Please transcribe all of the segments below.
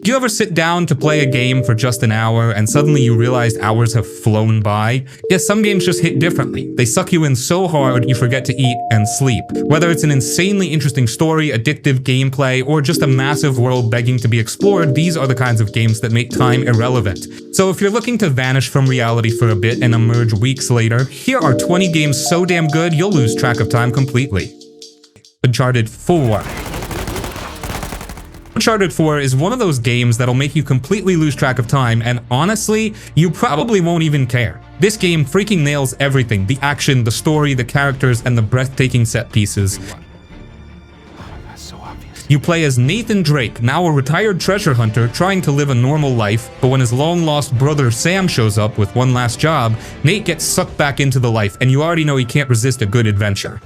Do you ever sit down to play a game for just an hour and suddenly you realize hours have flown by? Yes, some games just hit differently. They suck you in so hard you forget to eat and sleep. Whether it's an insanely interesting story, addictive gameplay, or just a massive world begging to be explored, these are the kinds of games that make time irrelevant. So if you're looking to vanish from reality for a bit and emerge weeks later, here are 20 games so damn good you'll lose track of time completely. Uncharted 4. Uncharted 4 is one of those games that'll make you completely lose track of time, and honestly, you probably won't even care. This game freaking nails everything: the action, the story, the characters, and the breathtaking set pieces. You play as Nathan Drake, now a retired treasure hunter trying to live a normal life, but when his long-lost brother Sam shows up with one last job, Nate gets sucked back into the life, and you already know he can't resist a good adventure.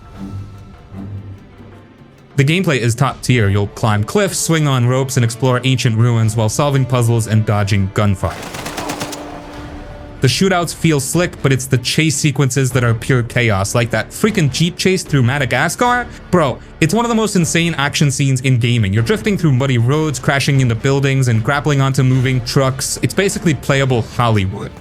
The gameplay is top tier. You'll climb cliffs, swing on ropes, and explore ancient ruins while solving puzzles and dodging gunfire. The shootouts feel slick, but it's the chase sequences that are pure chaos, like that freaking jeep chase through Madagascar. Bro, it's one of the most insane action scenes in gaming. You're drifting through muddy roads, crashing into buildings, and grappling onto moving trucks. It's basically playable Hollywood.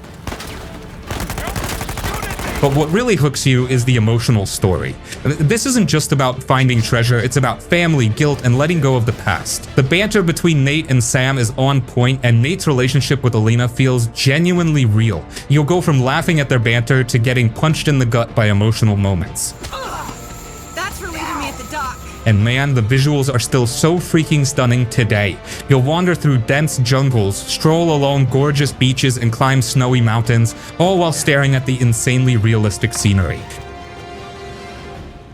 But what really hooks you is the emotional story. This isn't just about finding treasure, it's about family, guilt, and letting go of the past. The banter between Nate and Sam is on point, and Nate's relationship with Elena feels genuinely real. You'll go from laughing at their banter to getting punched in the gut by emotional moments. That's relieving me at the dock. And man, the visuals are still so freaking stunning today. You'll wander through dense jungles, stroll along gorgeous beaches, and climb snowy mountains, all while staring at the insanely realistic scenery.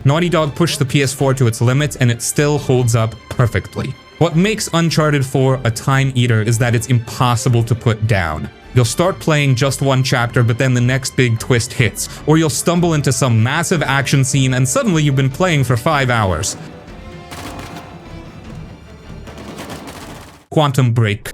Naughty Dog pushed the PS4 to its limits, and it still holds up perfectly. What makes Uncharted 4 a time eater is that it's impossible to put down. You'll start playing just one chapter, but then the next big twist hits, or you'll stumble into some massive action scene and suddenly you've been playing for 5 hours. Quantum Break.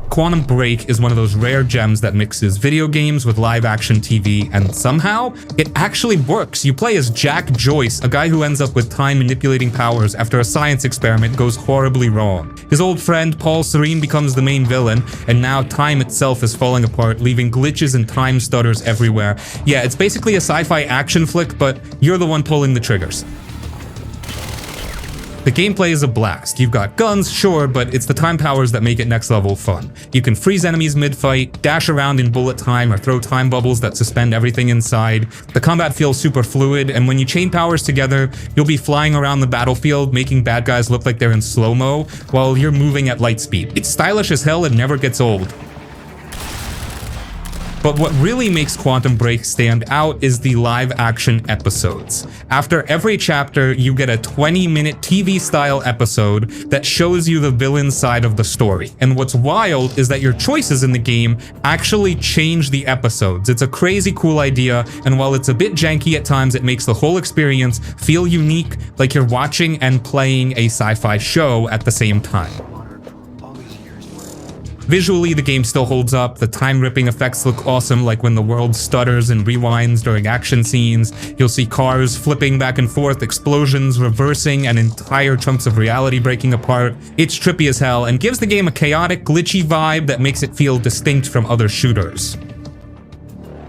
Quantum Break is one of those rare gems that mixes video games with live-action TV, and somehow, it actually works. You play as Jack Joyce, a guy who ends up with time-manipulating powers after a science experiment goes horribly wrong. His old friend, Paul Serene, becomes the main villain, and now time itself is falling apart, leaving glitches and time stutters everywhere. Yeah, it's basically a sci-fi action flick, but you're the one pulling the triggers. The gameplay is a blast. You've got guns, sure, but it's the time powers that make it next level fun. You can freeze enemies mid-fight, dash around in bullet time, or throw time bubbles that suspend everything inside. The combat feels super fluid, and when you chain powers together, you'll be flying around the battlefield, making bad guys look like they're in slow-mo, while you're moving at light speed. It's stylish as hell and never gets old. But what really makes Quantum Break stand out is the live-action episodes. After every chapter, you get a 20-minute TV-style episode that shows you the villain's side of the story. And what's wild is that your choices in the game actually change the episodes. It's a crazy cool idea, and while it's a bit janky at times, it makes the whole experience feel unique, like you're watching and playing a sci-fi show at the same time. Visually, the game still holds up. The time-ripping effects look awesome, like when the world stutters and rewinds during action scenes. You'll see cars flipping back and forth, explosions reversing, and entire chunks of reality breaking apart. It's trippy as hell, and gives the game a chaotic, glitchy vibe that makes it feel distinct from other shooters.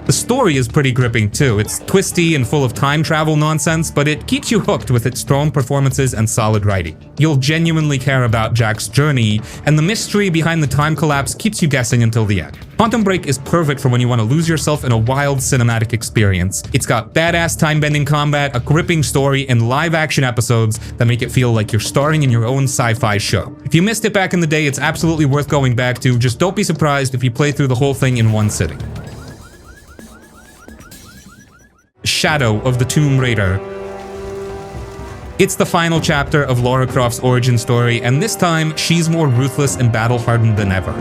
The story is pretty gripping too. It's twisty and full of time travel nonsense, but it keeps you hooked with its strong performances and solid writing. You'll genuinely care about Jack's journey, and the mystery behind the time collapse keeps you guessing until the end. Quantum Break is perfect for when you want to lose yourself in a wild cinematic experience. It's got badass time-bending combat, a gripping story, and live-action episodes that make it feel like you're starring in your own sci-fi show. If you missed it back in the day, it's absolutely worth going back to. Just don't be surprised if you play through the whole thing in one sitting. Shadow of the Tomb Raider. It's the final chapter of Lara Croft's origin story, and this time, she's more ruthless and battle-hardened than ever.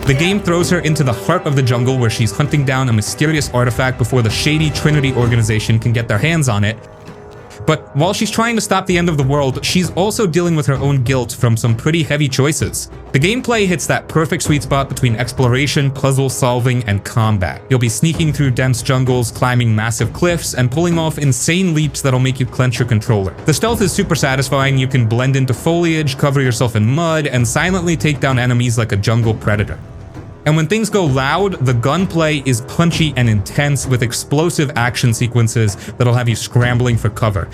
The game throws her into the heart of the jungle where she's hunting down a mysterious artifact before the shady Trinity organization can get their hands on it. But while she's trying to stop the end of the world, she's also dealing with her own guilt from some pretty heavy choices. The gameplay hits that perfect sweet spot between exploration, puzzle solving, and combat. You'll be sneaking through dense jungles, climbing massive cliffs, and pulling off insane leaps that'll make you clench your controller. The stealth is super satisfying. You can blend into foliage, cover yourself in mud, and silently take down enemies like a jungle predator. And when things go loud, the gunplay is punchy and intense with explosive action sequences that'll have you scrambling for cover.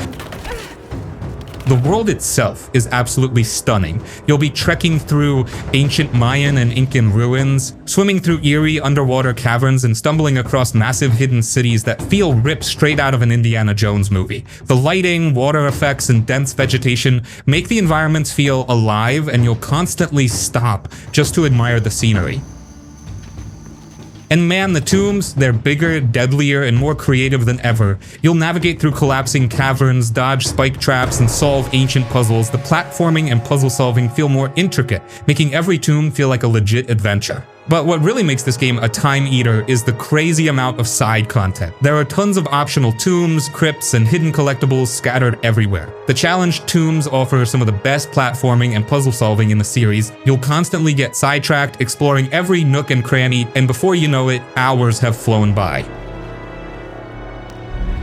The world itself is absolutely stunning. You'll be trekking through ancient Mayan and Incan ruins, swimming through eerie underwater caverns, and stumbling across massive hidden cities that feel ripped straight out of an Indiana Jones movie. The lighting, water effects, and dense vegetation make the environments feel alive, and you'll constantly stop just to admire the scenery. And man, the tombs, they're bigger, deadlier, and more creative than ever. You'll navigate through collapsing caverns, dodge spike traps, and solve ancient puzzles. The platforming and puzzle solving feel more intricate, making every tomb feel like a legit adventure. But what really makes this game a time eater is the crazy amount of side content. There are tons of optional tombs, crypts, and hidden collectibles scattered everywhere. The challenge tombs offer some of the best platforming and puzzle solving in the series. You'll constantly get sidetracked, exploring every nook and cranny, and before you know it, hours have flown by.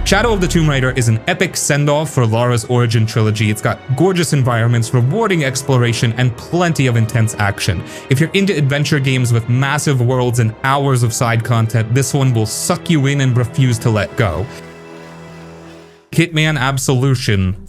Shadow of the Tomb Raider is an epic send-off for Lara's origin trilogy. It's got gorgeous environments, rewarding exploration, and plenty of intense action. If you're into adventure games with massive worlds and hours of side content, this one will suck you in and refuse to let go. Hitman Absolution.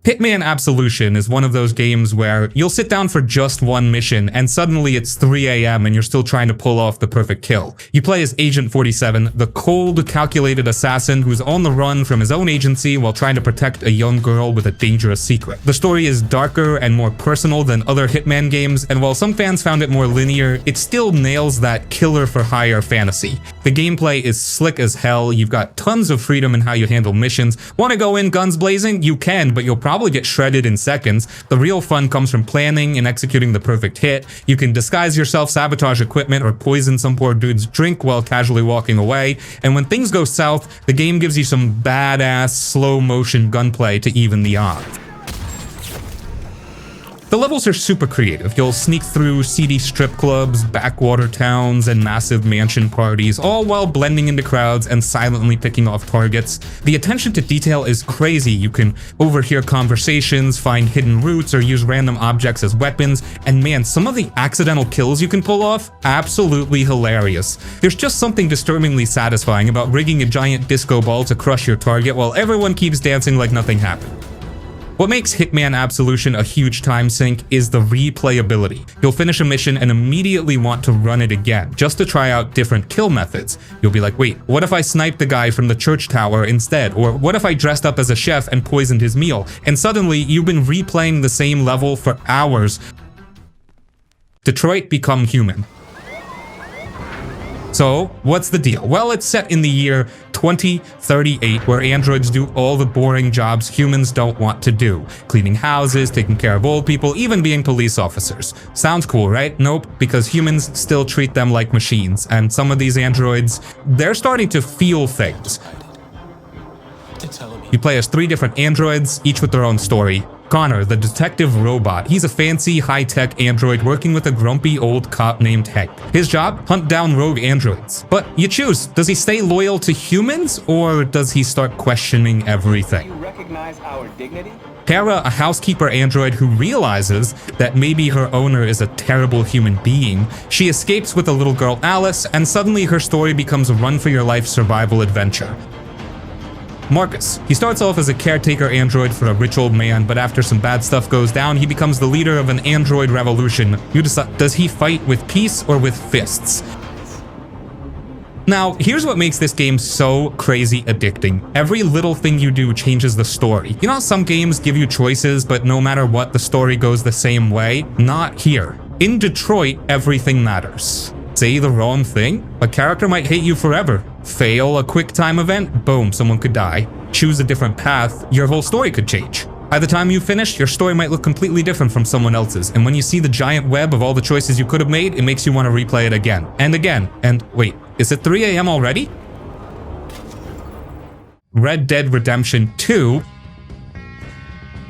Hitman Absolution is one of those games where you'll sit down for just one mission and suddenly it's 3 AM and you're still trying to pull off the perfect kill. You play as Agent 47, the cold, calculated assassin who's on the run from his own agency while trying to protect a young girl with a dangerous secret. The story is darker and more personal than other Hitman games, and while some fans found it more linear, it still nails that killer for hire fantasy. The gameplay is slick as hell, you've got tons of freedom in how you handle missions. Want to go in guns blazing? You can, but you'll probably get shredded in seconds. The real fun comes from planning and executing the perfect hit. You can disguise yourself, sabotage equipment, or poison some poor dude's drink while casually walking away. And when things go south, the game gives you some badass slow motion gunplay to even the odds. The levels are super creative. You'll sneak through seedy strip clubs, backwater towns, and massive mansion parties, all while blending into crowds and silently picking off targets. The attention to detail is crazy. You can overhear conversations, find hidden routes, or use random objects as weapons, and man, some of the accidental kills you can pull off, absolutely hilarious. There's just something disturbingly satisfying about rigging a giant disco ball to crush your target while everyone keeps dancing like nothing happened. What makes Hitman Absolution a huge time sink is the replayability. You'll finish a mission and immediately want to run it again, just to try out different kill methods. You'll be like, wait, what if I sniped the guy from the church tower instead? Or what if I dressed up as a chef and poisoned his meal? And suddenly, you've been replaying the same level for hours. Detroit Become Human. So, what's the deal? Well, it's set in the year 2038, where androids do all the boring jobs humans don't want to do. Cleaning houses, taking care of old people, even being police officers. Sounds cool, right? Nope, because humans still treat them like machines, and some of these androids, they're starting to feel things. You play as 3 different androids, each with their own story. Connor, the detective robot. He's a fancy, high-tech android working with a grumpy old cop named Hank. His job? Hunt down rogue androids. But you choose, does he stay loyal to humans, or does he start questioning everything? Do you recognize our dignity? Kara, a housekeeper android who realizes that maybe her owner is a terrible human being. She escapes with a little girl Alice, and suddenly her story becomes a run-for-your-life survival adventure. Marcus. He starts off as a caretaker android for a rich old man, but after some bad stuff goes down, he becomes the leader of an android revolution. You decide, does he fight with peace or with fists? Now, here's what makes this game so crazy addicting. Every little thing you do changes the story. You know how some games give you choices, but no matter what, the story goes the same way? Not here. In Detroit, everything matters. Say the wrong thing, a character might hate you forever. Fail a quick time event, boom, someone could die. Choose a different path, your whole story could change. By the time you finish, your story might look completely different from someone else's, and when you see the giant web of all the choices you could have made, it makes you want to replay it again, and again, and wait, is it 3 AM already? Red Dead Redemption 2,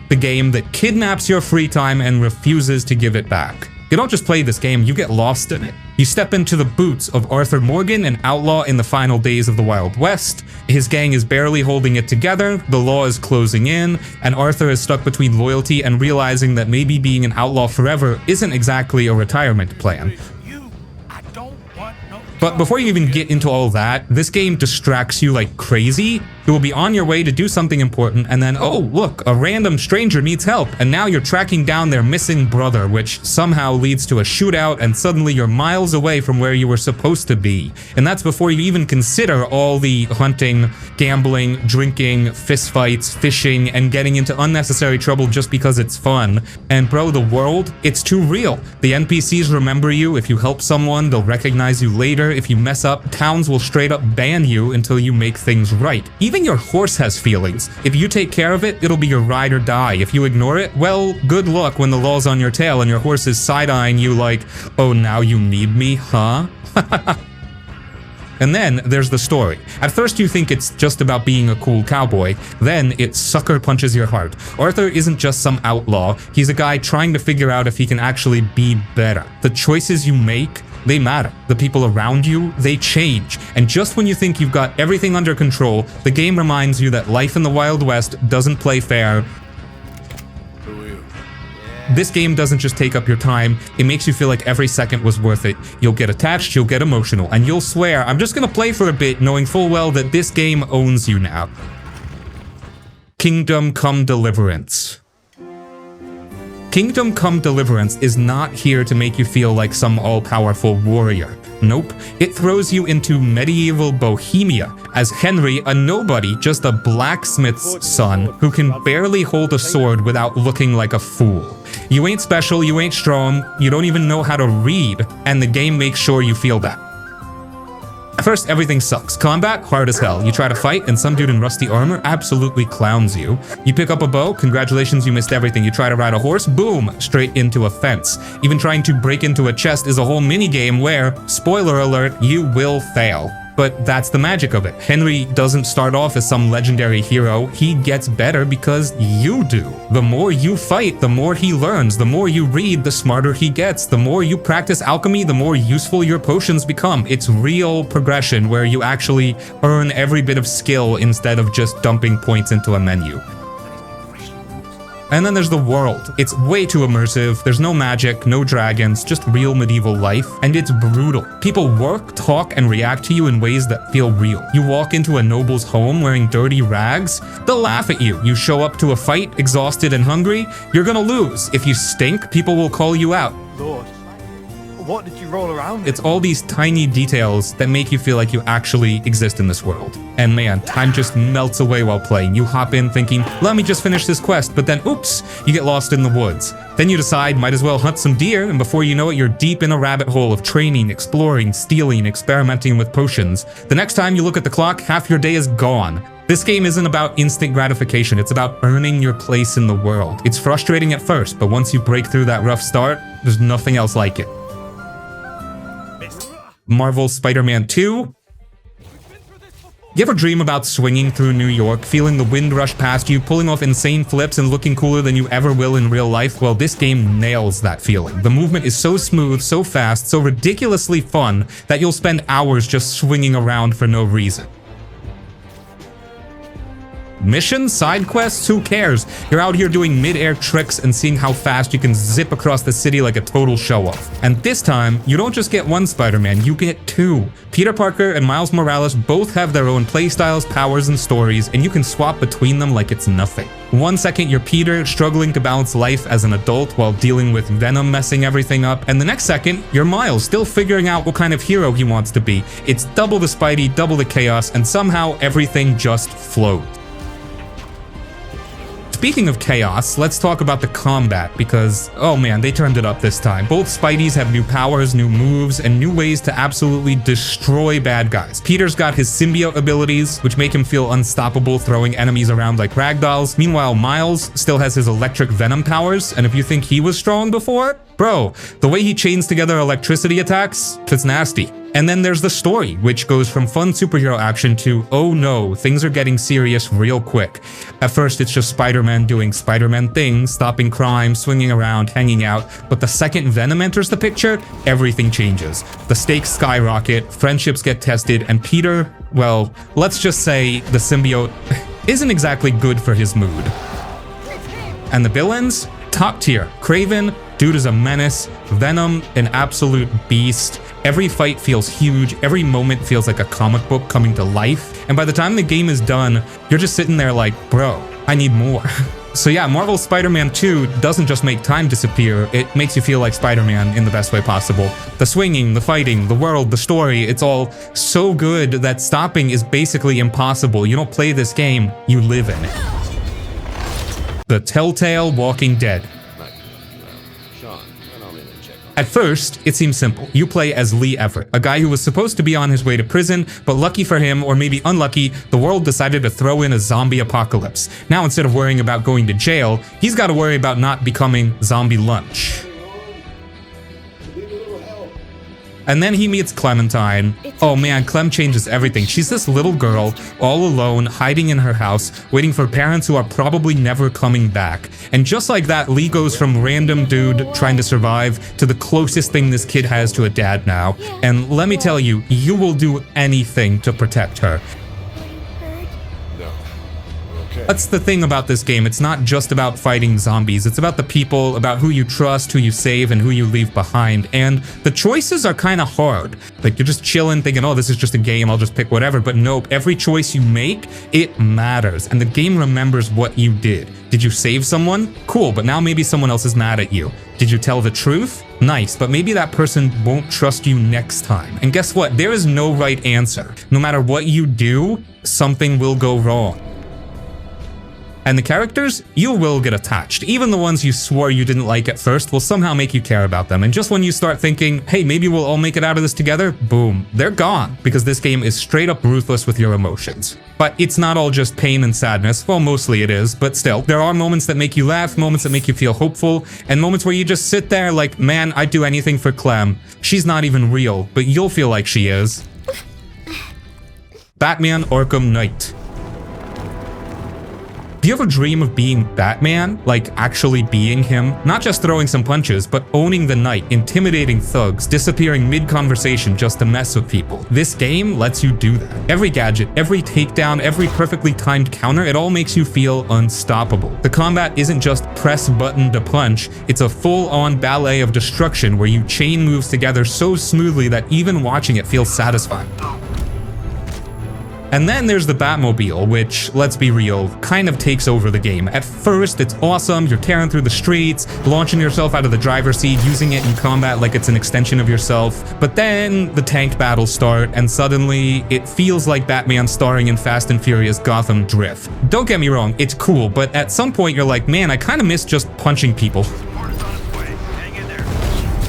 the game that kidnaps your free time and refuses to give it back. You don't just play this game, you get lost in it. You step into the boots of Arthur Morgan, an outlaw in the final days of the Wild West. His gang is barely holding it together, the law is closing in, and Arthur is stuck between loyalty and realizing that maybe being an outlaw forever isn't exactly a retirement plan. But before you even get into all that, this game distracts you like crazy. You will be on your way to do something important, and then, oh, look, a random stranger needs help, and now you're tracking down their missing brother, which somehow leads to a shootout, and suddenly you're miles away from where you were supposed to be. And that's before you even consider all the hunting, gambling, drinking, fistfights, fishing, and getting into unnecessary trouble just because it's fun. And bro, the world, it's too real. The NPCs remember you. If you help someone, they'll recognize you later. If you mess up, towns will straight up ban you until you make things right. Even your horse has feelings. If you take care of it, it'll be your ride or die. If you ignore it, well, good luck when the law's on your tail and your horse is side-eyeing you like, oh, now you need me, huh? And then there's the story. At first you think it's just about being a cool cowboy, then it sucker punches your heart. Arthur isn't just some outlaw, he's a guy trying to figure out if he can actually be better. The choices you make, they matter. The people around you, they change. And just when you think you've got everything under control, the game reminds you that life in the Wild West doesn't play fair. This game doesn't just take up your time, it makes you feel like every second was worth it. You'll get attached, you'll get emotional, and you'll swear, I'm just gonna play for a bit knowing full well that this game owns you now. Kingdom Come Deliverance. Kingdom Come Deliverance is not here to make you feel like some all-powerful warrior. Nope, it throws you into medieval Bohemia as Henry, a nobody, just a blacksmith's son who can barely hold a sword without looking like a fool. You ain't special, you ain't strong, you don't even know how to read, and the game makes sure you feel that. At first, everything sucks. Combat, hard as hell. You try to fight, and some dude in rusty armor absolutely clowns you. You pick up a bow, congratulations, you missed everything. You try to ride a horse, boom, straight into a fence. Even trying to break into a chest is a whole minigame where, spoiler alert, you will fail. But that's the magic of it. Henry doesn't start off as some legendary hero, he gets better because you do. The more you fight, the more he learns. The more you read, the smarter he gets. The more you practice alchemy, the more useful your potions become. It's real progression where you actually earn every bit of skill instead of just dumping points into a menu. And then there's the world. It's way too immersive, there's no magic, no dragons, just real medieval life, and it's brutal. People work, talk, and react to you in ways that feel real. You walk into a noble's home wearing dirty rags, they'll laugh at you. You show up to a fight, exhausted and hungry, you're gonna lose. If you stink, people will call you out. Lord, what did you roll around? It's all these tiny details that make you feel like you actually exist in this world. And man, time just melts away while playing. You hop in thinking, let me just finish this quest, but then oops, you get lost in the woods. Then you decide, might as well hunt some deer, and before you know it, you're deep in a rabbit hole of training, exploring, stealing, experimenting with potions. The next time you look at the clock, half your day is gone. This game isn't about instant gratification, it's about earning your place in the world. It's frustrating at first, but once you break through that rough start, there's nothing else like it. Marvel Spider-Man 2. You ever dream about swinging through New York, feeling the wind rush past you, pulling off insane flips and looking cooler than you ever will in real life? Well, this game nails that feeling. The movement is so smooth, so fast, so ridiculously fun that you'll spend hours just swinging around for no reason. Missions? Side quests? Who cares? You're out here doing mid-air tricks and seeing how fast you can zip across the city like a total show-off. And this time, you don't just get one Spider-Man, you get two. Peter Parker and Miles Morales both have their own playstyles, powers, and stories, and you can swap between them like it's nothing. One second you're Peter, struggling to balance life as an adult while dealing with Venom messing everything up, and the next second, you're Miles, still figuring out what kind of hero he wants to be. It's double the Spidey, double the chaos, and somehow everything just flows. Speaking of chaos, let's talk about the combat because, oh man, they turned it up this time. Both Spideys have new powers, new moves, and new ways to absolutely destroy bad guys. Peter's got his symbiote abilities, which make him feel unstoppable, throwing enemies around like ragdolls. Meanwhile, Miles still has his electric venom powers, and if you think he was strong before, bro, the way he chains together electricity attacks, it's nasty. And then there's the story, which goes from fun superhero action to, oh no, things are getting serious real quick. At first, it's just Spider-Man doing Spider-Man things, stopping crime, swinging around, hanging out. But the second Venom enters the picture, everything changes. The stakes skyrocket, friendships get tested, and Peter, well, let's just say the symbiote isn't exactly good for his mood. And the villains? Top tier. Kraven, dude is a menace. Venom, an absolute beast. Every fight feels huge, every moment feels like a comic book coming to life, and by the time the game is done, you're just sitting there like, bro, I need more. So yeah, Marvel's Spider-Man 2 doesn't just make time disappear, it makes you feel like Spider-Man in the best way possible. The swinging, the fighting, the world, the story, it's all so good that stopping is basically impossible. You don't play this game, you live in it. The Telltale Walking Dead. At first, it seems simple. You play as Lee Everett, a guy who was supposed to be on his way to prison, but lucky for him, or maybe unlucky, the world decided to throw in a zombie apocalypse. Now instead of worrying about going to jail, he's got to worry about not becoming zombie lunch. And then he meets Clementine. Oh man, Clem changes everything. She's this little girl, all alone, hiding in her house, waiting for parents who are probably never coming back. And just like that, Lee goes from random dude trying to survive to the closest thing this kid has to a dad now. And let me tell you, you will do anything to protect her. That's the thing about this game, it's not just about fighting zombies, it's about the people, about who you trust, who you save, and who you leave behind, and the choices are kind of hard. Like, you're just chilling thinking, oh, this is just a game, I'll just pick whatever, but nope, every choice you make, it matters, and the game remembers what you did. Did you save someone? Cool, but now maybe someone else is mad at you. Did you tell the truth? Nice, but maybe that person won't trust you next time. And guess what? There is no right answer. No matter what you do, something will go wrong. And the characters, you will get attached. Even the ones you swore you didn't like at first will somehow make you care about them. And just when you start thinking, hey, maybe we'll all make it out of this together, boom, they're gone. Because this game is straight up ruthless with your emotions. But it's not all just pain and sadness. Well, mostly it is, but still, there are moments that make you laugh, moments that make you feel hopeful, and moments where you just sit there like, man, I'd do anything for Clem. She's not even real, but you'll feel like she is. Batman Arkham Knight. Do you ever dream of being Batman? Like, actually being him? Not just throwing some punches, but owning the night, intimidating thugs, disappearing mid-conversation just to mess with people. This game lets you do that. Every gadget, every takedown, every perfectly timed counter, it all makes you feel unstoppable. The combat isn't just press button to punch, it's a full-on ballet of destruction where you chain moves together so smoothly that even watching it feels satisfying. And then there's the Batmobile, which, let's be real, kind of takes over the game. At first, it's awesome, you're tearing through the streets, launching yourself out of the driver's seat, using it in combat like it's an extension of yourself. But then the tank battles start, and suddenly, it feels like Batman starring in Fast and Furious Gotham Drift. Don't get me wrong, it's cool, but at some point you're like, man, I kind of miss just punching people.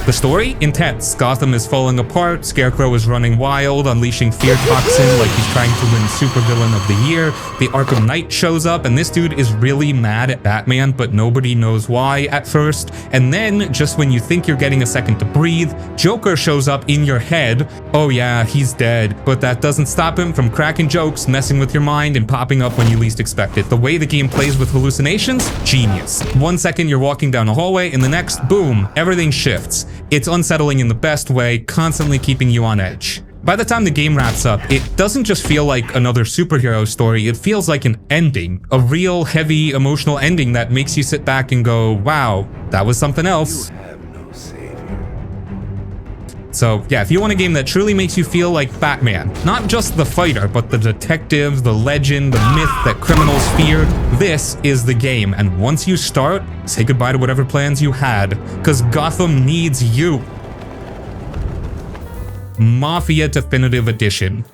The story? Intense. Gotham is falling apart, Scarecrow is running wild, unleashing fear toxin like he's trying to win Supervillain of the Year. The Arkham Knight shows up, and this dude is really mad at Batman, but nobody knows why at first. And then, just when you think you're getting a second to breathe, Joker shows up in your head. Oh yeah, he's dead, but that doesn't stop him from cracking jokes, messing with your mind, and popping up when you least expect it. The way the game plays with hallucinations? Genius. 1 second you're walking down a hallway, and the next, boom, everything shifts. It's unsettling in the best way, constantly keeping you on edge. By the time the game wraps up, it doesn't just feel like another superhero story, it feels like an ending. A real, heavy, emotional ending that makes you sit back and go, wow, that was something else. You have no savior. So yeah, if you want a game that truly makes you feel like Batman, not just the fighter, but the detective, the legend, the myth that criminals fear, this is the game. And once you start, say goodbye to whatever plans you had, because Gotham needs you. Mafia Definitive Edition.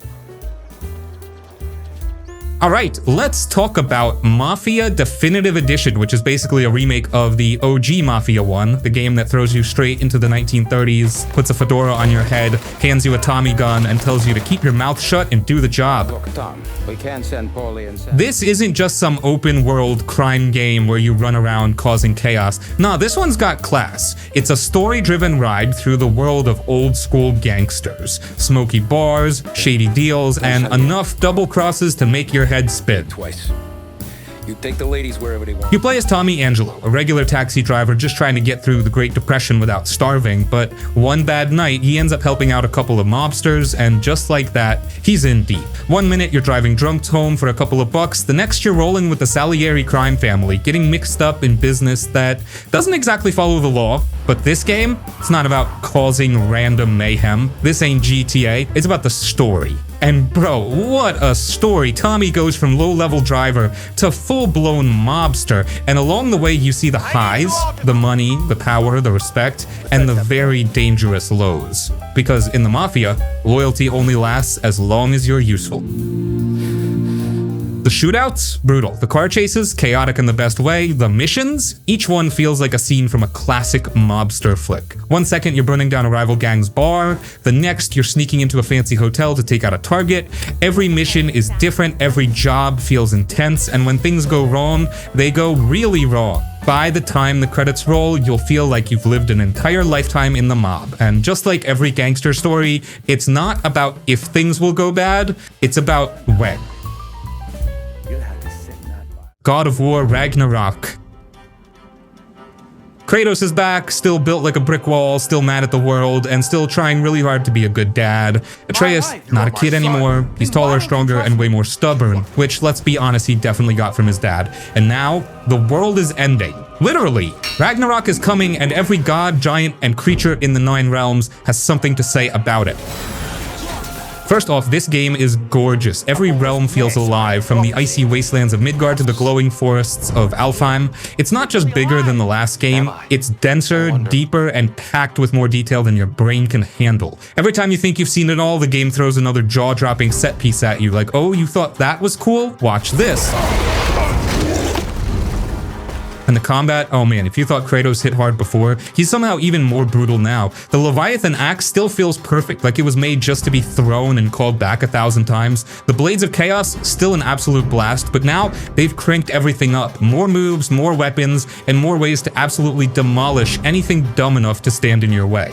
Alright, let's talk about Mafia Definitive Edition, which is basically a remake of the OG Mafia 1, the game that throws you straight into the 1930s, puts a fedora on your head, hands you a Tommy gun, and tells you to keep your mouth shut and do the job. Look, Tom, we can't send Paulie and This isn't just some open world crime game where you run around causing chaos. Nah, this one's got class. It's a story-driven ride through the world of old-school gangsters, smoky bars, shady deals, and enough double crosses to make your head spin. twice. You take the ladies wherever they want. You play as Tommy Angelo, a regular taxi driver just trying to get through the Great Depression without starving, but one bad night, he ends up helping out a couple of mobsters, and just like that, he's in deep. One minute you're driving drunk home for a couple of bucks, the next you're rolling with the Salieri crime family, getting mixed up in business that doesn't exactly follow the law. But this game, it's not about causing random mayhem. This ain't GTA, it's about the story. And bro, what a story. Tommy goes from low-level driver to full-blown mobster, and along the way you see the highs, the money, the power, the respect, and the very dangerous lows. Because in the Mafia, loyalty only lasts as long as you're useful. The shootouts? Brutal. The car chases? Chaotic in the best way. The missions? Each one feels like a scene from a classic mobster flick. One second you're burning down a rival gang's bar, the next you're sneaking into a fancy hotel to take out a target. Every mission is different, every job feels intense, and when things go wrong, they go really wrong. By the time the credits roll, you'll feel like you've lived an entire lifetime in the mob. And just like every gangster story, it's not about if things will go bad, it's about when. God of War Ragnarök. Kratos is back, still built like a brick wall, still mad at the world, and still trying really hard to be a good dad. Atreus, not a kid anymore, he's taller, stronger, and way more stubborn, which, let's be honest, he definitely got from his dad. And now, the world is ending. Literally, Ragnarok is coming, and every god, giant, and creature in the 9 realms has something to say about it. First off, this game is gorgeous. Every realm feels alive, from the icy wastelands of Midgard to the glowing forests of Alfheim. It's not just bigger than the last game, it's denser, deeper, and packed with more detail than your brain can handle. Every time you think you've seen it all, the game throws another jaw-dropping set piece at you, like, oh, you thought that was cool? Watch this. And the combat, oh man, if you thought Kratos hit hard before, he's somehow even more brutal now. The Leviathan axe still feels perfect, like it was made just to be thrown and called back 1,000 times. The Blades of Chaos, still an absolute blast, but now they've cranked everything up. More moves, more weapons, and more ways to absolutely demolish anything dumb enough to stand in your way.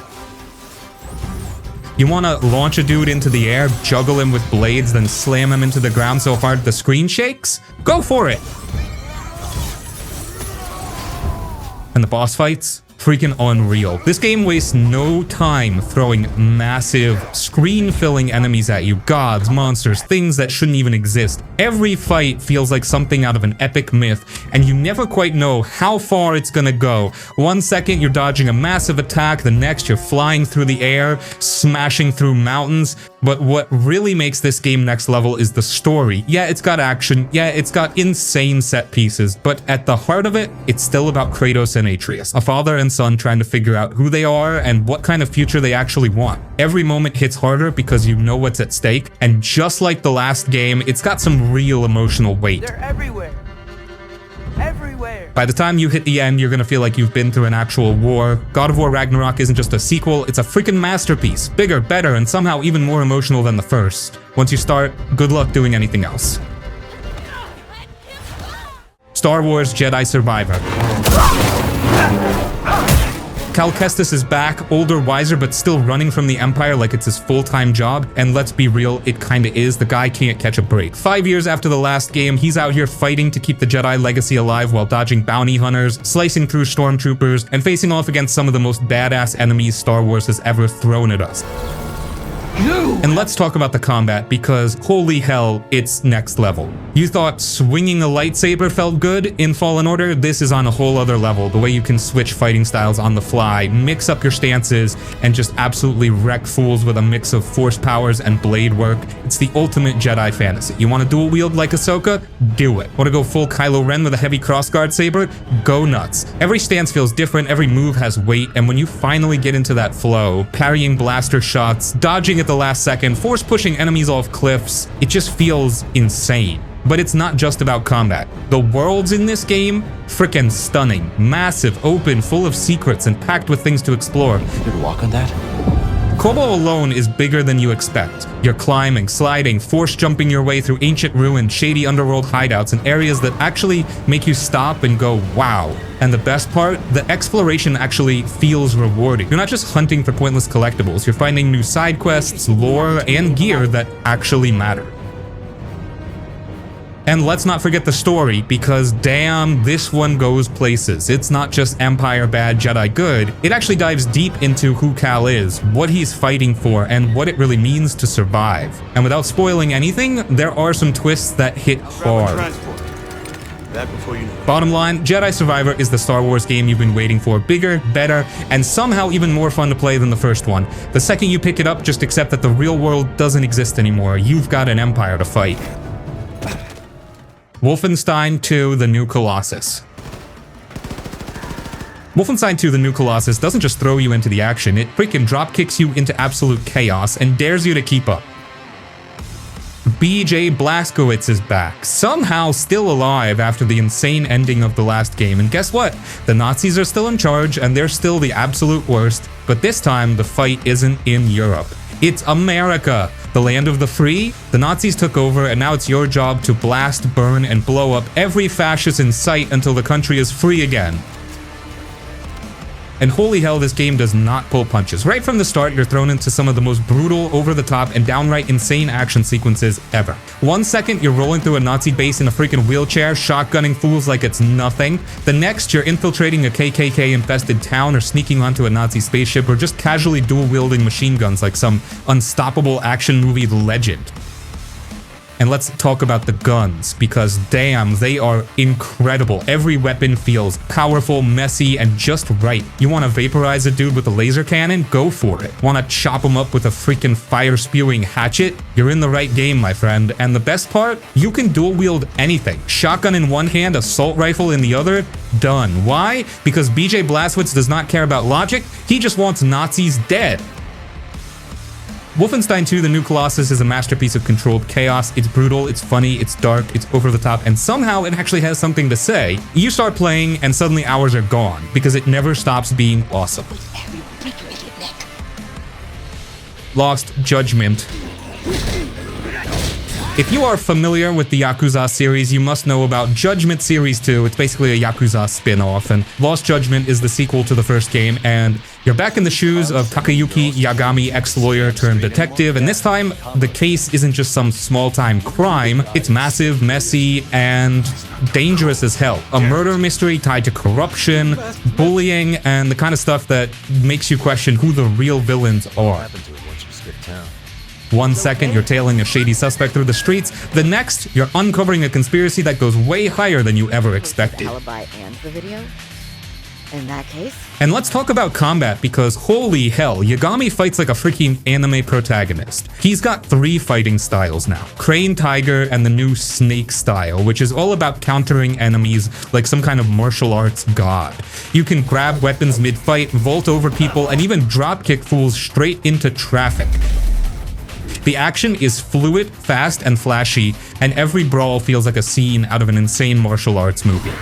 You wanna launch a dude into the air, juggle him with blades, then slam him into the ground so hard the screen shakes? Go for it! And the boss fights? Freaking unreal. This game wastes no time throwing massive, screen-filling enemies at you. Gods, monsters, things that shouldn't even exist. Every fight feels like something out of an epic myth, and you never quite know how far it's gonna go. One second you're dodging a massive attack, the next you're flying through the air, smashing through mountains. But what really makes this game next level is the story. Yeah, it's got action, yeah, it's got insane set pieces, but at the heart of it, it's still about Kratos and Atreus, a father and son trying to figure out who they are and what kind of future they actually want. Every moment hits harder because you know what's at stake, and just like the last game, it's got some real emotional weight. They're everywhere. Everywhere. By the time you hit the end, you're gonna feel like you've been through an actual war. God of War Ragnarok isn't just a sequel, it's a freaking masterpiece. Bigger, better, and somehow even more emotional than the first. Once you start, good luck doing anything else. Star Wars Jedi Survivor. Cal Kestis is back, older, wiser, but still running from the Empire like it's his full-time job, and let's be real, it kinda is. The guy can't catch a break. 5 years after the last game, he's out here fighting to keep the Jedi legacy alive while dodging bounty hunters, slicing through stormtroopers, and facing off against some of the most badass enemies Star Wars has ever thrown at us. And let's talk about the combat, because holy hell, it's next level. You thought swinging a lightsaber felt good in Fallen Order? This is on a whole other level. The way you can switch fighting styles on the fly, mix up your stances, and just absolutely wreck fools with a mix of force powers and blade work. It's the ultimate Jedi fantasy. You want to dual wield like Ahsoka? Do it. Want to go full Kylo Ren with a heavy crossguard saber? Go nuts. Every stance feels different, every move has weight, and when you finally get into that flow, parrying blaster shots, dodging at the last second, force pushing enemies off cliffs, it just feels insane. But it's not just about combat. The worlds in this game, frickin' stunning. Massive, open, full of secrets, and packed with things to explore. You could walk on that? Kobo alone is bigger than you expect. You're climbing, sliding, force jumping your way through ancient ruins, shady underworld hideouts, and areas that actually make you stop and go, wow. And the best part, the exploration actually feels rewarding. You're not just hunting for pointless collectibles, you're finding new side quests, lore, and gear that actually matter. And let's not forget the story, because damn, this one goes places. It's not just Empire bad, Jedi good. It actually dives deep into who Cal is, what he's fighting for, and what it really means to survive. And without spoiling anything, there are some twists that hit hard. That before you know it. Bottom line, Jedi Survivor is the Star Wars game you've been waiting for. Bigger, better, and somehow even more fun to play than the first one. The second you pick it up, just accept that the real world doesn't exist anymore. You've got an empire to fight. Wolfenstein 2: The New Colossus. Wolfenstein 2: The New Colossus doesn't just throw you into the action, it freaking drop kicks you into absolute chaos and dares you to keep up. BJ Blazkowicz is back, somehow still alive after the insane ending of the last game, and guess what? The Nazis are still in charge and they're still the absolute worst, but this time the fight isn't in Europe. It's America, the land of the free. The Nazis took over and now it's your job to blast, burn, and blow up every fascist in sight until the country is free again. And holy hell, this game does not pull punches. Right from the start, you're thrown into some of the most brutal, over-the-top, and downright insane action sequences ever. 1 second, you're rolling through a Nazi base in a freaking wheelchair, shotgunning fools like it's nothing. The next, you're infiltrating a KKK-infested town or sneaking onto a Nazi spaceship or just casually dual-wielding machine guns like some unstoppable action movie legend. And let's talk about the guns, because damn, they are incredible. Every weapon feels powerful, messy, and just right. You want to vaporize a dude with a laser cannon? Go for it. Want to chop him up with a freaking fire-spewing hatchet? You're in the right game, my friend. And the best part? You can dual-wield anything. Shotgun in one hand, assault rifle in the other, done. Why? Because BJ Blazkowicz does not care about logic, he just wants Nazis dead. Wolfenstein 2: The New Colossus is a masterpiece of controlled chaos. It's brutal, it's funny, it's dark, it's over the top, and somehow it actually has something to say. You start playing and suddenly hours are gone, because it never stops being awesome. Lost Judgment. If you are familiar with the Yakuza series, you must know about Judgment Series 2. It's basically a Yakuza spin-off, and Lost Judgment is the sequel to the first game, and you're back in the shoes of Takayuki Yagami, ex-lawyer turned detective, and this time, the case isn't just some small-time crime, it's massive, messy, and dangerous as hell. A murder mystery tied to corruption, bullying, and the kind of stuff that makes you question who the real villains are. 1 second, you're tailing a shady suspect through the streets. The next, you're uncovering a conspiracy that goes way higher than you ever expected. Alibi and the video? In that case? And let's talk about combat, because holy hell, Yagami fights like a freaking anime protagonist. He's got 3 fighting styles now. Crane Tiger and the new Snake style, which is all about countering enemies like some kind of martial arts god. You can grab weapons mid-fight, vault over people, and even dropkick fools straight into traffic. The action is fluid, fast, and flashy, and every brawl feels like a scene out of an insane martial arts movie.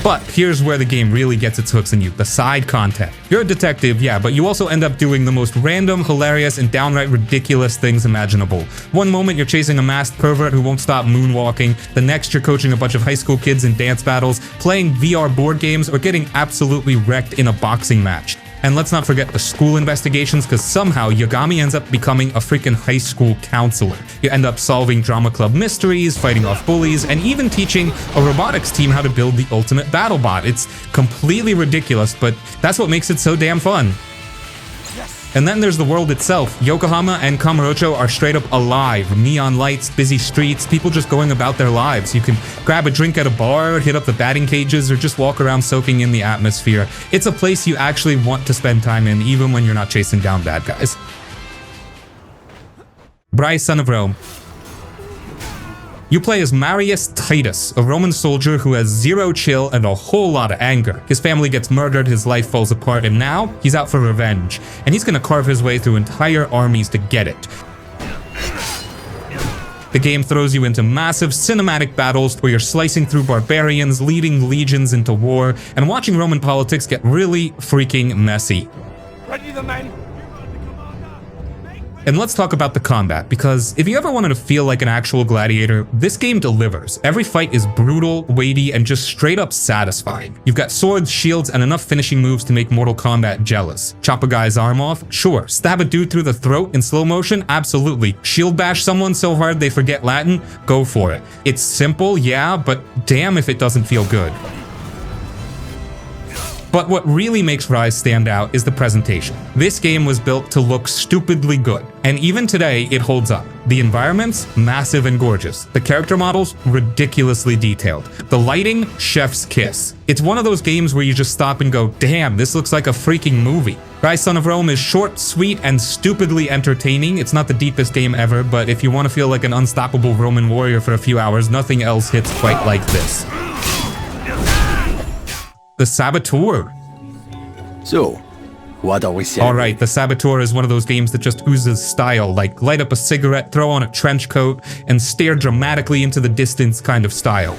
But here's where the game really gets its hooks in you, the side content. You're a detective, yeah, but you also end up doing the most random, hilarious, and downright ridiculous things imaginable. One moment you're chasing a masked pervert who won't stop moonwalking, the next you're coaching a bunch of high school kids in dance battles, playing VR board games, or getting absolutely wrecked in a boxing match. And let's not forget the school investigations, because somehow Yagami ends up becoming a freaking high school counselor. You end up solving drama club mysteries, fighting off bullies, and even teaching a robotics team how to build the ultimate battle bot. It's completely ridiculous, but that's what makes it so damn fun. And then there's the world itself. Yokohama and Kamurocho are straight up alive. Neon lights, busy streets, people just going about their lives. You can grab a drink at a bar, hit up the batting cages, or just walk around soaking in the atmosphere. It's a place you actually want to spend time in, even when you're not chasing down bad guys. Ryse, Son of Rome. You play as Marius Titus, a Roman soldier who has zero chill and a whole lot of anger. His family gets murdered, his life falls apart, and now he's out for revenge. And he's gonna carve his way through entire armies to get it. The game throws you into massive cinematic battles where you're slicing through barbarians, leading legions into war, and watching Roman politics get really freaking messy. Ready the men. And let's talk about the combat, because if you ever wanted to feel like an actual gladiator, this game delivers. Every fight is brutal, weighty, and just straight up satisfying. You've got swords, shields, and enough finishing moves to make Mortal Kombat jealous. Chop a guy's arm off? Sure. Stab a dude through the throat in slow motion? Absolutely. Shield bash someone so hard they forget Latin? Go for it. It's simple, yeah, but damn if it doesn't feel good. But what really makes Ryse stand out is the presentation. This game was built to look stupidly good, and even today it holds up. The environments, massive and gorgeous. The character models, ridiculously detailed. The lighting, chef's kiss. It's one of those games where you just stop and go, damn, this looks like a freaking movie. Ryse Son of Rome is short, sweet, and stupidly entertaining. It's not the deepest game ever, but if you want to feel like an unstoppable Roman warrior for a few hours, nothing else hits quite like this. The Saboteur. So, what are we saying? Alright, the Saboteur is one of those games that just oozes style, like light up a cigarette, throw on a trench coat, and stare dramatically into the distance kind of style.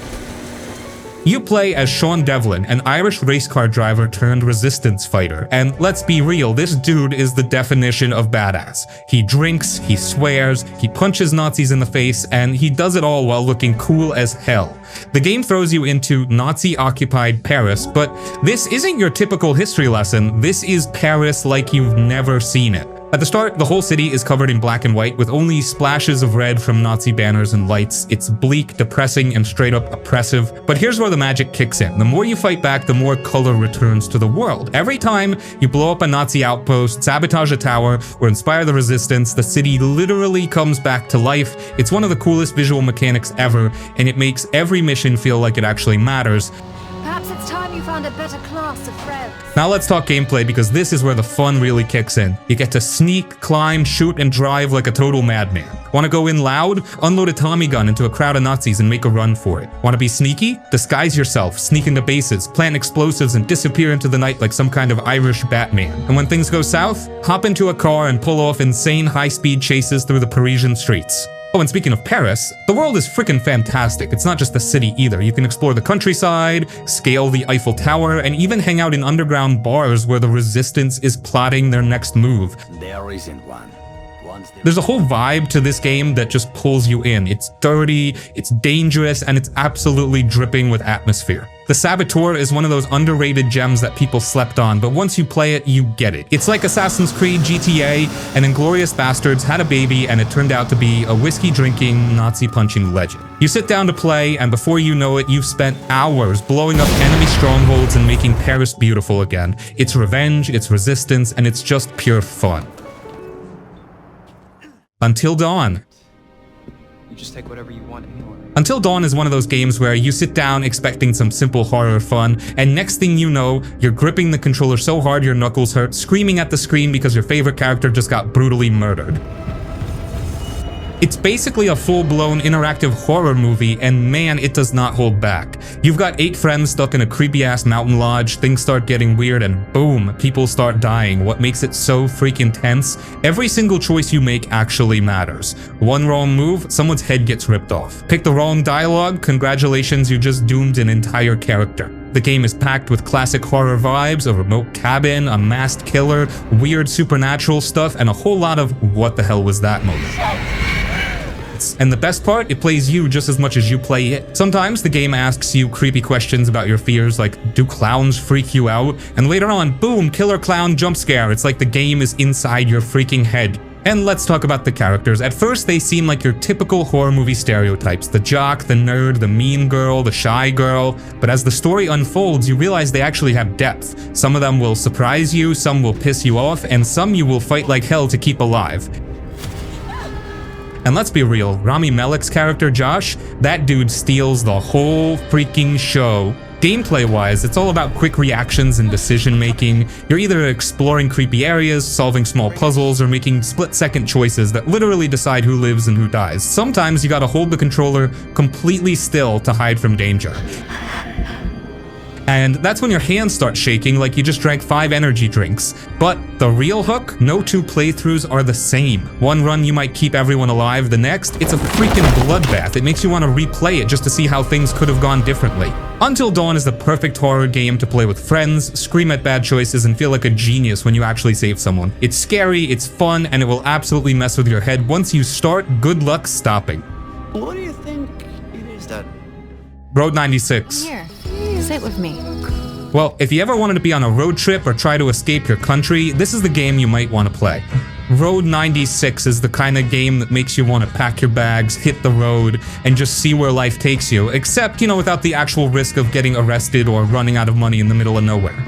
You play as Sean Devlin, an Irish race car driver turned resistance fighter. And let's be real, this dude is the definition of badass. He drinks, he swears, he punches Nazis in the face, and he does it all while looking cool as hell. The game throws you into Nazi-occupied Paris, but this isn't your typical history lesson. This is Paris like you've never seen it. At the start, the whole city is covered in black and white with only splashes of red from Nazi banners and lights. It's bleak, depressing, and straight up oppressive. But here's where the magic kicks in. The more you fight back, the more color returns to the world. Every time you blow up a Nazi outpost, sabotage a tower, or inspire the resistance, the city literally comes back to life. It's one of the coolest visual mechanics ever, and it makes every mission feel like it actually matters. Perhaps it's time you found a better class of friends. Now let's talk gameplay, because this is where the fun really kicks in. You get to sneak, climb, shoot, and drive like a total madman. Want to go in loud? Unload a Tommy gun into a crowd of Nazis and make a run for it. Want to be sneaky? Disguise yourself, sneak into bases, plant explosives, and disappear into the night like some kind of Irish Batman. And when things go south, hop into a car and pull off insane high-speed chases through the Parisian streets. Oh, and speaking of Paris, the world is freaking fantastic. It's not just the city either. You can explore the countryside, scale the Eiffel Tower, and even hang out in underground bars where the resistance is plotting their next move. There isn't one. There's a whole vibe to this game that just pulls you in. It's dirty, it's dangerous, and it's absolutely dripping with atmosphere. The Saboteur is one of those underrated gems that people slept on, but once you play it, you get it. It's like Assassin's Creed, GTA, and Inglourious Basterds had a baby and it turned out to be a whiskey-drinking, Nazi-punching legend. You sit down to play, and before you know it, you've spent hours blowing up enemy strongholds and making Paris beautiful again. It's revenge, it's resistance, and it's just pure fun. Until Dawn. You just take whatever you want anywhere. Until Dawn is one of those games where you sit down expecting some simple horror fun, and next thing you know, you're gripping the controller so hard your knuckles hurt, screaming at the screen because your favorite character just got brutally murdered. It's basically a full-blown interactive horror movie, and man, it does not hold back. You've got 8 friends stuck in a creepy-ass mountain lodge, things start getting weird, and boom, people start dying. What makes it so freaking tense? Every single choice you make actually matters. One wrong move, someone's head gets ripped off. Pick the wrong dialogue, congratulations, you just doomed an entire character. The game is packed with classic horror vibes, a remote cabin, a masked killer, weird supernatural stuff, and a whole lot of what the hell was that moment. And the best part, it plays you just as much as you play it. Sometimes the game asks you creepy questions about your fears, like, do clowns freak you out? And later on, boom, killer clown jump scare. It's like the game is inside your freaking head. And let's talk about the characters. At first, they seem like your typical horror movie stereotypes. The jock, the nerd, the mean girl, the shy girl. But as the story unfolds, you realize they actually have depth. Some of them will surprise you, some will piss you off, and some you will fight like hell to keep alive. And let's be real, Rami Malek's character, Josh, that dude steals the whole freaking show. Gameplay-wise, it's all about quick reactions and decision-making. You're either exploring creepy areas, solving small puzzles, or making split-second choices that literally decide who lives and who dies. Sometimes you gotta hold the controller completely still to hide from danger. And that's when your hands start shaking like you just drank 5 energy drinks. But the real hook? No 2 playthroughs are the same. One run you might keep everyone alive, the next, it's a freaking bloodbath. It makes you want to replay it just to see how things could have gone differently. Until Dawn is the perfect horror game to play with friends, scream at bad choices, and feel like a genius when you actually save someone. It's scary, it's fun, and it will absolutely mess with your head. Once you start, good luck stopping. What do you think it is that... Road 96. Here, sit with me. Well, if you ever wanted to be on a road trip or try to escape your country, this is the game you might want to play. Road 96 is the kind of game that makes you want to pack your bags, hit the road, and just see where life takes you, except, without the actual risk of getting arrested or running out of money in the middle of nowhere.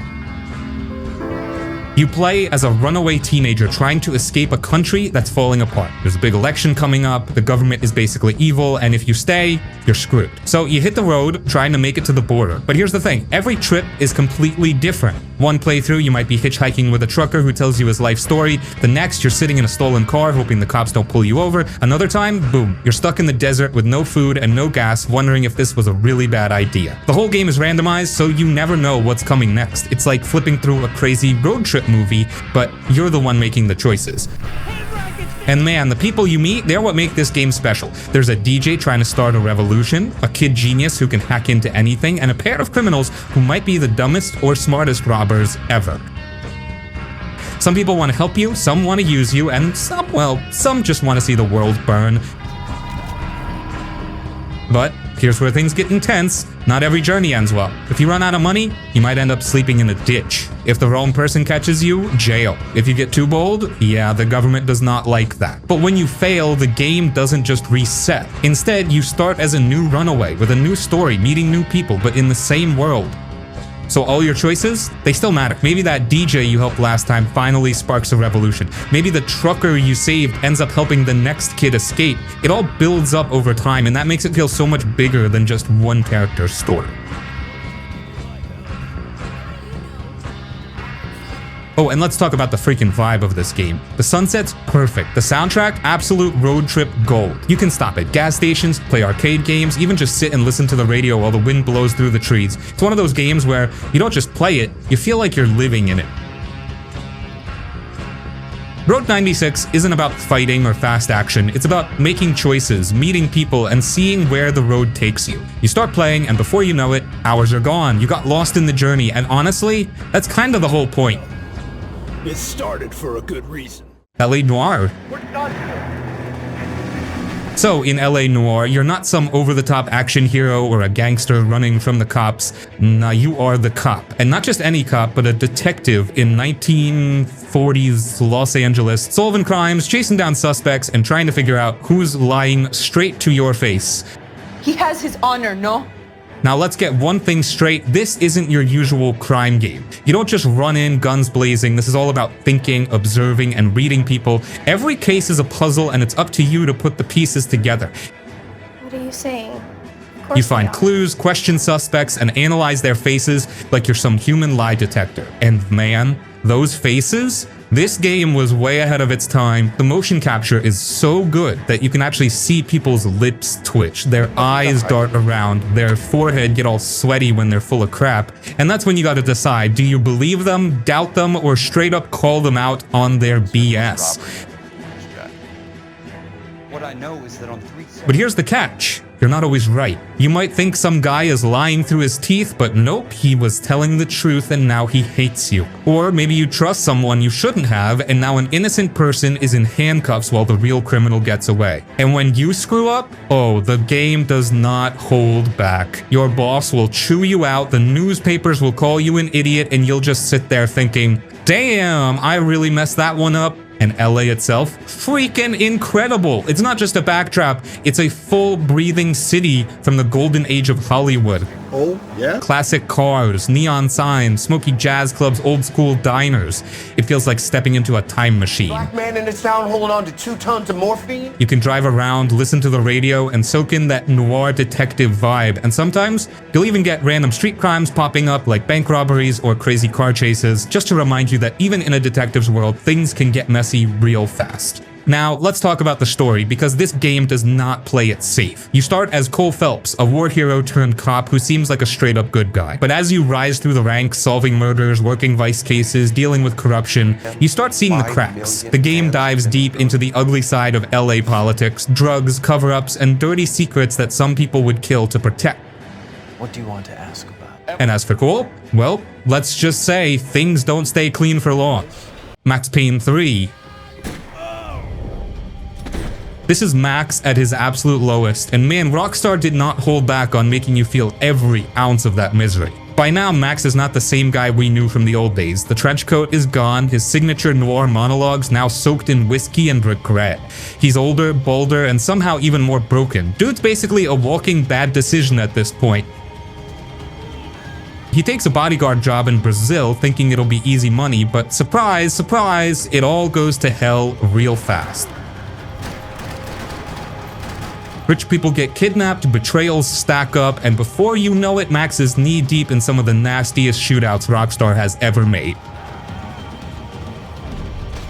You play as a runaway teenager trying to escape a country that's falling apart. There's a big election coming up, the government is basically evil, and if you stay, you're screwed. So you hit the road trying to make it to the border. But here's the thing, every trip is completely different. One playthrough, you might be hitchhiking with a trucker who tells you his life story. The next, you're sitting in a stolen car hoping the cops don't pull you over. Another time, boom, you're stuck in the desert with no food and no gas, wondering if this was a really bad idea. The whole game is randomized, so you never know what's coming next. It's like flipping through a crazy road trip movie, but you're the one making the choices. And man, the people you meet, they're what make this game special. There's a DJ trying to start a revolution, a kid genius who can hack into anything, and a pair of criminals who might be the dumbest or smartest robbers ever. Some people want to help you, some want to use you, and some just want to see the world burn. But here's where things get intense. Not every journey ends well. If you run out of money, you might end up sleeping in a ditch. If the wrong person catches you, jail. If you get too bold, yeah, the government does not like that. But when you fail, the game doesn't just reset. Instead, you start as a new runaway with a new story, meeting new people, but in the same world. So all your choices, they still matter. Maybe that DJ you helped last time finally sparks a revolution. Maybe the trucker you saved ends up helping the next kid escape. It all builds up over time, and that makes it feel so much bigger than just one character's story. Oh, and let's talk about the freaking vibe of this game. The sunset's perfect. The soundtrack, absolute road trip gold. You can stop at gas stations, play arcade games, even just sit and listen to the radio while the wind blows through the trees. It's one of those games where you don't just play it, you feel like you're living in it. Road 96 isn't about fighting or fast action, it's about making choices, meeting people, and seeing where the road takes you. You start playing, and before you know it, hours are gone. You got lost in the journey, and honestly, that's kind of the whole point. It started for a good reason. LA Noire. We're done here. So, in LA Noire, you're not some over-the-top action hero or a gangster running from the cops. Nah, you are the cop. And not just any cop, but a detective in 1940s Los Angeles, solving crimes, chasing down suspects, and trying to figure out who's lying straight to your face. He has his honor, no? Now let's get one thing straight, this isn't your usual crime game. You don't just run in guns blazing, this is all about thinking, observing, and reading people. Every case is a puzzle and it's up to you to put the pieces together. What are you saying? You find clues, question suspects, and analyze their faces like you're some human lie detector. And man, those faces? This game was way ahead of its time. The motion capture is so good that you can actually see people's lips twitch, their eyes dart around, their forehead get all sweaty when they're full of crap. And that's when you gotta decide, do you believe them, doubt them, or straight up call them out on their BS? What I know is that on 3 But here's the catch. You're not always right. You might think some guy is lying through his teeth, but nope, he was telling the truth and now he hates you. Or maybe you trust someone you shouldn't have and now an innocent person is in handcuffs while the real criminal gets away. And when you screw up, oh, the game does not hold back. Your boss will chew you out, the newspapers will call you an idiot, and you'll just sit there thinking, damn, I really messed that one up. And LA itself, freaking incredible. It's not just a backdrop, it's a full breathing city from the golden age of Hollywood. Oh, yeah? Classic cars, neon signs, smoky jazz clubs, old school diners. It feels like stepping into a time machine. Black man in this town holding on to 2 tons of morphine? You can drive around, listen to the radio, and soak in that noir detective vibe. And sometimes, you'll even get random street crimes popping up like bank robberies or crazy car chases, just to remind you that even in a detective's world, things can get messy real fast. Now, let's talk about the story, because this game does not play it safe. You start as Cole Phelps, a war hero turned cop who seems like a straight up good guy. But as you rise through the ranks, solving murders, working vice cases, dealing with corruption, you start seeing the cracks. The game dives deep into the ugly side of LA politics, drugs, cover-ups, and dirty secrets that some people would kill to protect. What do you want to ask about? And as for Cole, well, let's just say things don't stay clean for long. Max Payne 3. This is Max at his absolute lowest, and man, Rockstar did not hold back on making you feel every ounce of that misery. By now, Max is not the same guy we knew from the old days. The trench coat is gone, his signature noir monologues now soaked in whiskey and regret. He's older, bolder, and somehow even more broken. Dude's basically a walking bad decision at this point. He takes a bodyguard job in Brazil thinking it'll be easy money, but surprise, surprise, it all goes to hell real fast. Rich people get kidnapped, betrayals stack up, and before you know it, Max is knee-deep in some of the nastiest shootouts Rockstar has ever made.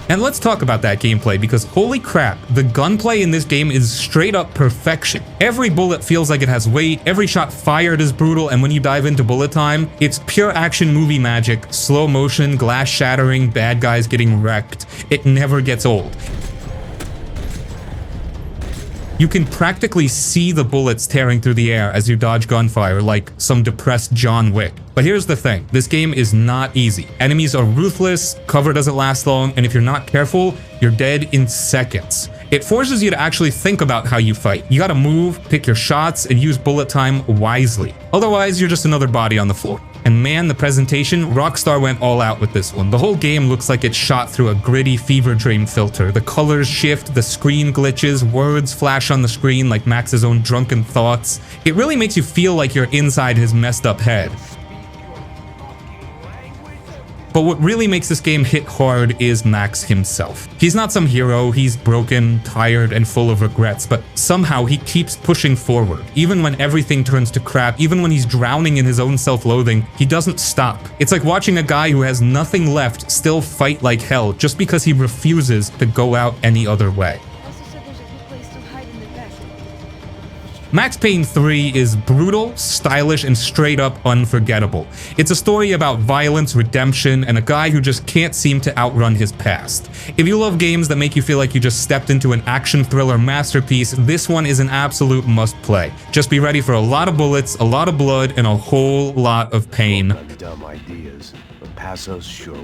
And let's talk about that gameplay, because holy crap, the gunplay in this game is straight up perfection. Every bullet feels like it has weight, every shot fired is brutal, and when you dive into bullet time, it's pure action movie magic, slow motion, glass shattering, bad guys getting wrecked. It never gets old. You can practically see the bullets tearing through the air as you dodge gunfire like some depressed John Wick. But here's the thing, this game is not easy. Enemies are ruthless, cover doesn't last long, and if you're not careful, you're dead in seconds. It forces you to actually think about how you fight. You gotta move, pick your shots, and use bullet time wisely. Otherwise, you're just another body on the floor. And man, the presentation, Rockstar went all out with this one. The whole game looks like it's shot through a gritty fever dream filter. The colors shift, the screen glitches, words flash on the screen like Max's own drunken thoughts. It really makes you feel like you're inside his messed up head. But what really makes this game hit hard is Max himself. He's not some hero, he's broken, tired, and full of regrets, but somehow he keeps pushing forward. Even when everything turns to crap, even when he's drowning in his own self-loathing, he doesn't stop. It's like watching a guy who has nothing left still fight like hell just because he refuses to go out any other way. Max Payne 3 is brutal, stylish, and straight up unforgettable. It's a story about violence, redemption, and a guy who just can't seem to outrun his past. If you love games that make you feel like you just stepped into an action thriller masterpiece, this one is an absolute must-play. Just be ready for a lot of bullets, a lot of blood, and a whole lot of pain. Dumb ideas, but Passo's sure.